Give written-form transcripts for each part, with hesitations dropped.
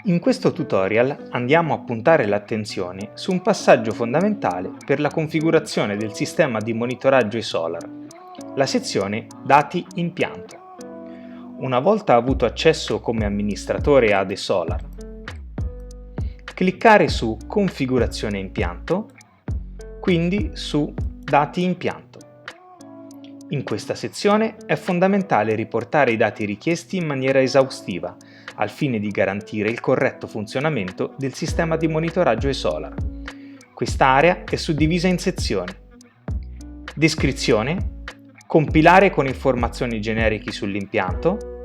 In questo tutorial andiamo a puntare l'attenzione su un passaggio fondamentale per la configurazione del sistema di monitoraggio eSolar, la sezione Dati impianto. Una volta avuto accesso come amministratore ad eSolar, cliccare su Configurazione impianto, quindi su Dati impianto. In questa sezione è fondamentale riportare i dati richiesti in maniera esaustiva, al fine di garantire il corretto funzionamento del sistema di monitoraggio eSolar. Quest'area è suddivisa in sezioni: descrizione, compilare con informazioni generiche sull'impianto,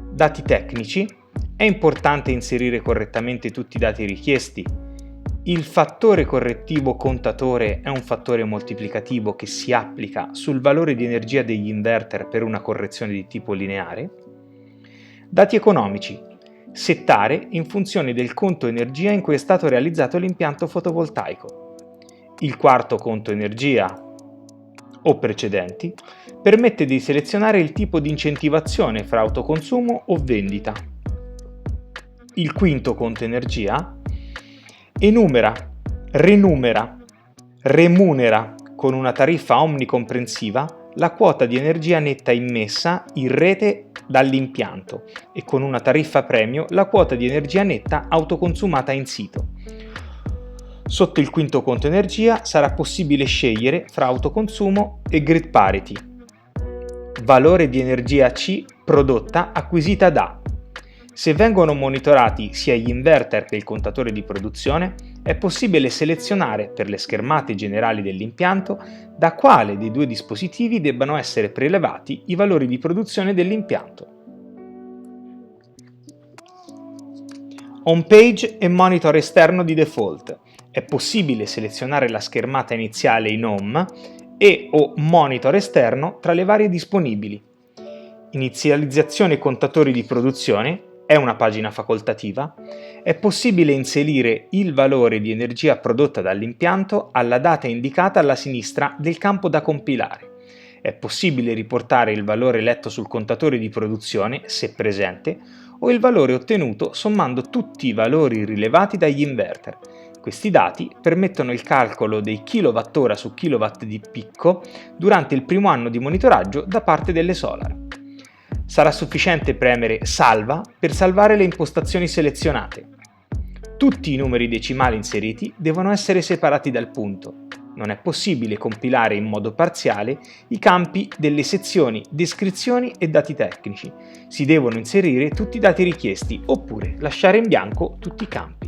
dati tecnici, è importante inserire correttamente tutti i dati richiesti. Il fattore correttivo contatore è un fattore moltiplicativo che si applica sul valore di energia degli inverter per una correzione di tipo lineare. Dati economici, settare in funzione del conto energia in cui è stato realizzato l'impianto fotovoltaico. Il quarto conto energia o precedenti permette di selezionare il tipo di incentivazione fra autoconsumo o vendita. Il quinto conto energia enumera, renumera, remunera con una tariffa omnicomprensiva la quota di energia netta immessa in rete dall'impianto e con una tariffa premio la quota di energia netta autoconsumata in sito. Sotto il quinto conto energia sarà possibile scegliere fra autoconsumo e grid parity. Valore di energia C prodotta acquisita da. Se vengono monitorati sia gli inverter che il contatore di produzione, è possibile selezionare per le schermate generali dell'impianto da quale dei due dispositivi debbano essere prelevati i valori di produzione dell'impianto. Home page e monitor esterno di default. È possibile selezionare la schermata iniziale in Home e o monitor esterno tra le varie disponibili. Inizializzazione contatori di produzione. È una pagina facoltativa. È possibile inserire il valore di energia prodotta dall'impianto alla data indicata alla sinistra del campo da compilare. È possibile riportare il valore letto sul contatore di produzione, se presente, o il valore ottenuto sommando tutti i valori rilevati dagli inverter. Questi dati permettono il calcolo dei kWh su kW di picco durante il primo anno di monitoraggio da parte dell'eSolar. Sarà sufficiente premere Salva per salvare le impostazioni selezionate. Tutti i numeri decimali inseriti devono essere separati dal punto. Non è possibile compilare in modo parziale i campi delle sezioni Descrizioni e Dati tecnici. Si devono inserire tutti i dati richiesti oppure lasciare in bianco tutti i campi.